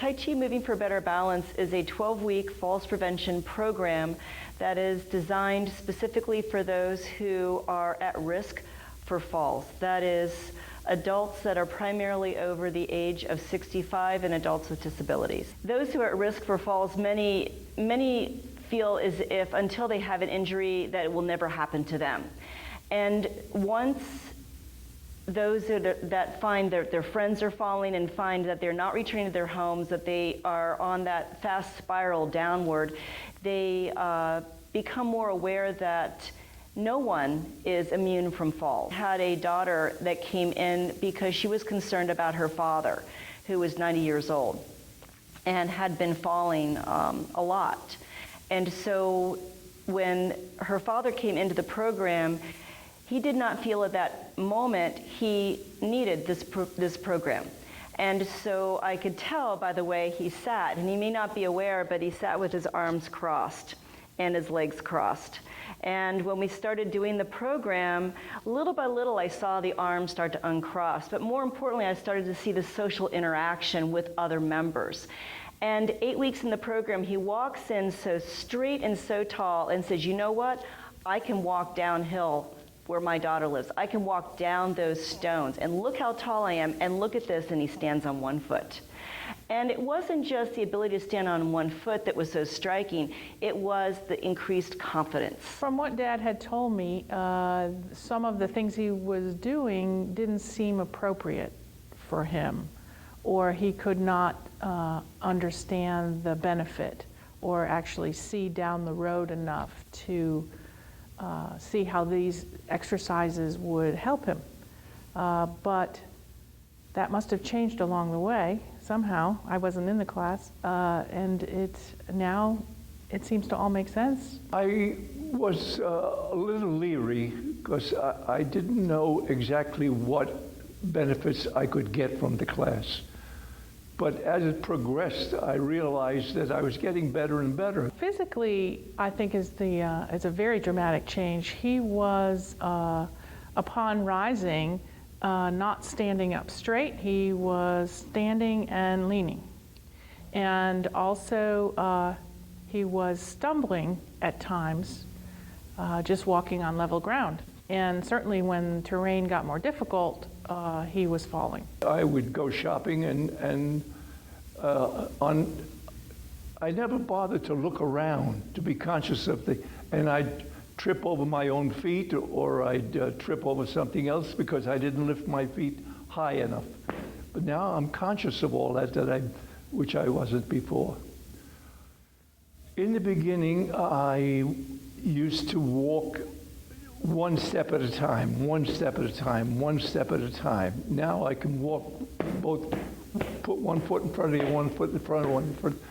Tai Chi Moving for Better Balance is a 12-week falls prevention program that is designed specifically for those who are at risk for falls. That is, adults that are primarily over the age of 65 and adults with disabilities. Those who are at risk for falls, many feel as if until they have an injury that it will never happen to them. And once those that find their friends are falling and find that they're not returning to their homes, that they are on that fast spiral downward, they become more aware that no one is immune from falls. I had a daughter that came in because she was concerned about her father, who was 90 years old and had been falling a lot. And so when her father came into the program, he did not feel at that moment he needed this program. And so I could tell by the way he sat, and he may not be aware, but he sat with his arms crossed and his legs crossed. And when we started doing the program, little by little I saw the arms start to uncross, but more importantly I started to see the social interaction with other members. And 8 weeks in the program, he walks in so straight and so tall and says, you know what, I can walk downhill where my daughter lives. I can walk down those stones, and look how tall I am, and look at this, and he stands on one foot. And it wasn't just the ability to stand on one foot that was so striking, it was the increased confidence. From what Dad had told me, some of the things he was doing didn't seem appropriate for him, or he could not understand the benefit, or actually see down the road enough to see how these exercises would help him. But that must have changed along the way somehow. I wasn't in the class, and now it seems to all make sense. I was a little leery because I didn't know exactly what benefits I could get from the class. But as it progressed, I realized that I was getting better and better. Physically, I think is a very dramatic change. He was, upon rising, not standing up straight. He was standing and leaning. And also, he was stumbling at times, just walking on level ground. And certainly when terrain got more difficult, he was falling. I would go shopping and I never bothered to look around, to be conscious of and I'd trip over my own feet, or I'd trip over something else because I didn't lift my feet high enough. But now I'm conscious of all that, which I wasn't before. In the beginning, I used to walk one step at a time, one step at a time, one step at a time. Now I can walk both, put one foot in front of you, one foot in front of one foot,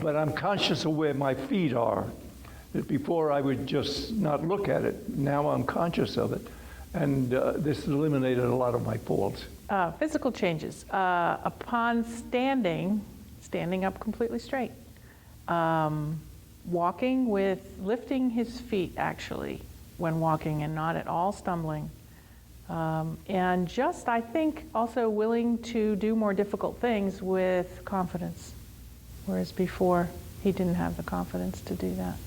but I'm conscious of where my feet are. Before I would just not look at it. Now I'm conscious of it, and this eliminated a lot of my falls. Physical changes. Upon standing up completely straight. Walking with lifting his feet actually when walking and not at all stumbling. And just, I think, also willing to do more difficult things with confidence, whereas before he didn't have the confidence to do that.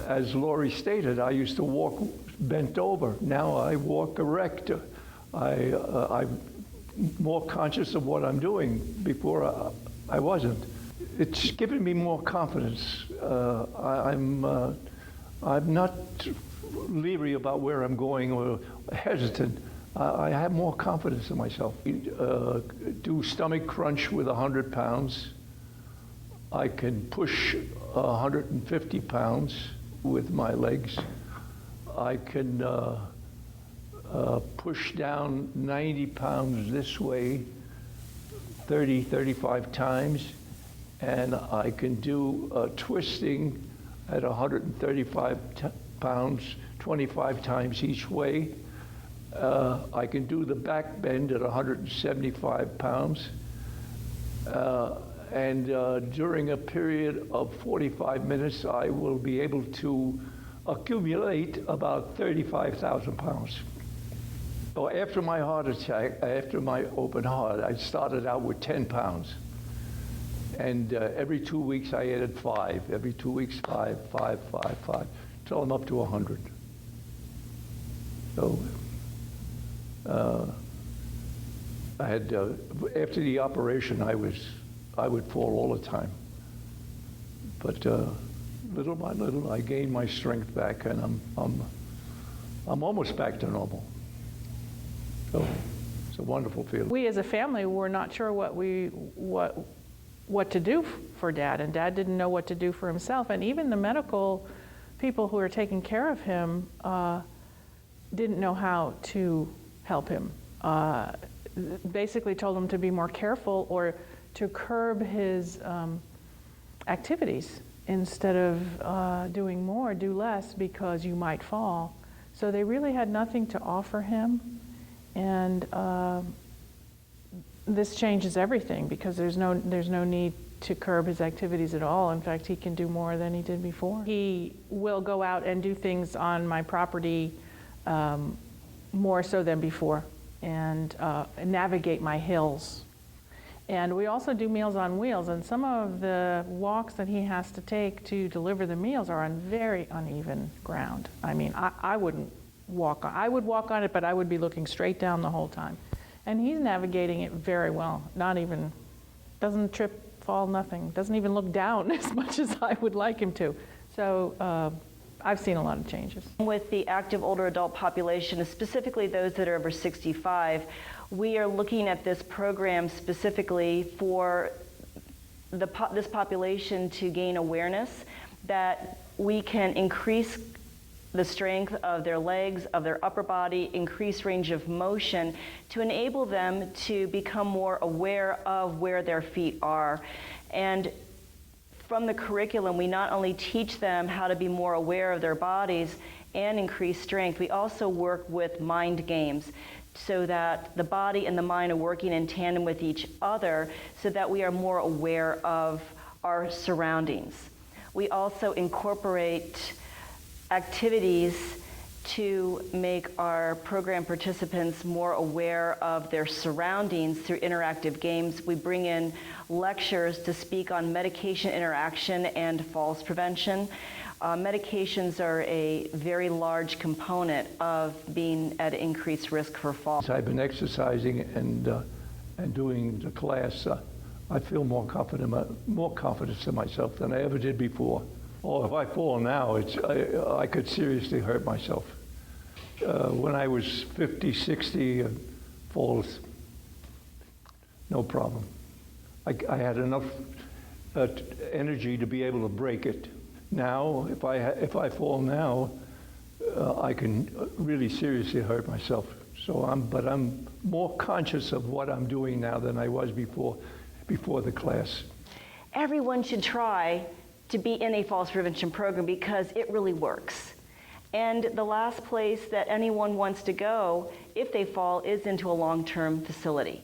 As Laurie stated, I used to walk bent over. Now I walk erect. I'm more conscious of what I'm doing. Before I wasn't. It's given me more confidence. I'm not leery about where I'm going or hesitant. I have more confidence in myself. Do stomach crunch with 100 pounds. I can push 150 pounds with my legs. I can push down 90 pounds this way 30, 35 times. And I can do twisting at 135 pounds 25 times each way. I can do the back bend at 175 pounds. And during a period of 45 minutes, I will be able to accumulate about 35,000 pounds. So after my heart attack, after my open heart, I started out with 10 pounds. And every 2 weeks I added 5. Every 2 weeks, 5, 5, 5, 5, till I'm up to 100. So I had, after the operation, I would fall all the time. But little by little, I gained my strength back, and I'm almost back to normal. So it's a wonderful feeling. We as a family were not sure what to do for Dad, and Dad didn't know what to do for himself. And even the medical people who were taking care of him didn't know how to help him. Basically told him to be more careful or to curb his activities. Instead of doing more, do less because you might fall. So they really had nothing to offer him. And this changes everything because there's no need to curb his activities at all. In fact, he can do more than he did before. He will go out and do things on my property more so than before, and navigate my hills. And we also do Meals on Wheels, and some of the walks that he has to take to deliver the meals are on very uneven ground. I mean, I wouldn't walk on. I would walk on it, but I would be looking straight down the whole time. And he's navigating it very well. Doesn't trip, fall, nothing. Doesn't even look down as much as I would like him to. So I've seen a lot of changes. With the active older adult population, specifically those that are over 65, we are looking at this program specifically for this population to gain awareness that we can increase the strength of their legs, of their upper body, increase range of motion to enable them to become more aware of where their feet are. And from the curriculum, we not only teach them how to be more aware of their bodies and increase strength, we also work with mind games so that the body and the mind are working in tandem with each other so that we are more aware of our surroundings. We also incorporate activities to make our program participants more aware of their surroundings through interactive games. We bring in lectures to speak on medication interaction and falls prevention. Medications are a very large component of being at increased risk for falls. I've been exercising and doing the class. I feel more confidence in myself than I ever did before. Oh, if I fall now, I could seriously hurt myself. When I was 50, 60, falls, no problem. I had enough energy to be able to break it. Now, if I fall now, I can really seriously hurt myself. But I'm more conscious of what I'm doing now than I was before the class. Everyone should try to be in a falls prevention program because it really works. And the last place that anyone wants to go if they fall is into a long-term facility.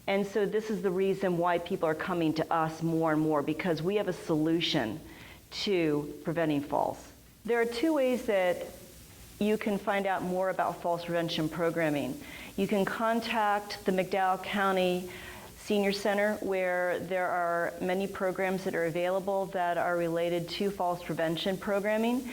And so this is the reason why people are coming to us more and more, because we have a solution to preventing falls. There are two ways that you can find out more about falls prevention programming. You can contact the McDowell County Senior Center, where there are many programs that are available that are related to falls prevention programming,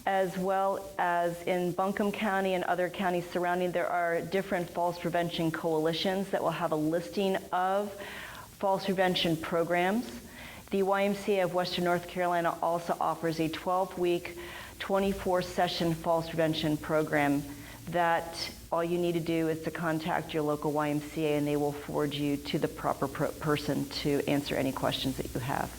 as well as in Buncombe County and other counties surrounding. There are different falls prevention coalitions that will have a listing of falls prevention programs. The YMCA of Western North Carolina also offers a 12-week, 24-session falls prevention program that all you need to do is to contact your local YMCA and they will forward you to the proper person to answer any questions that you have.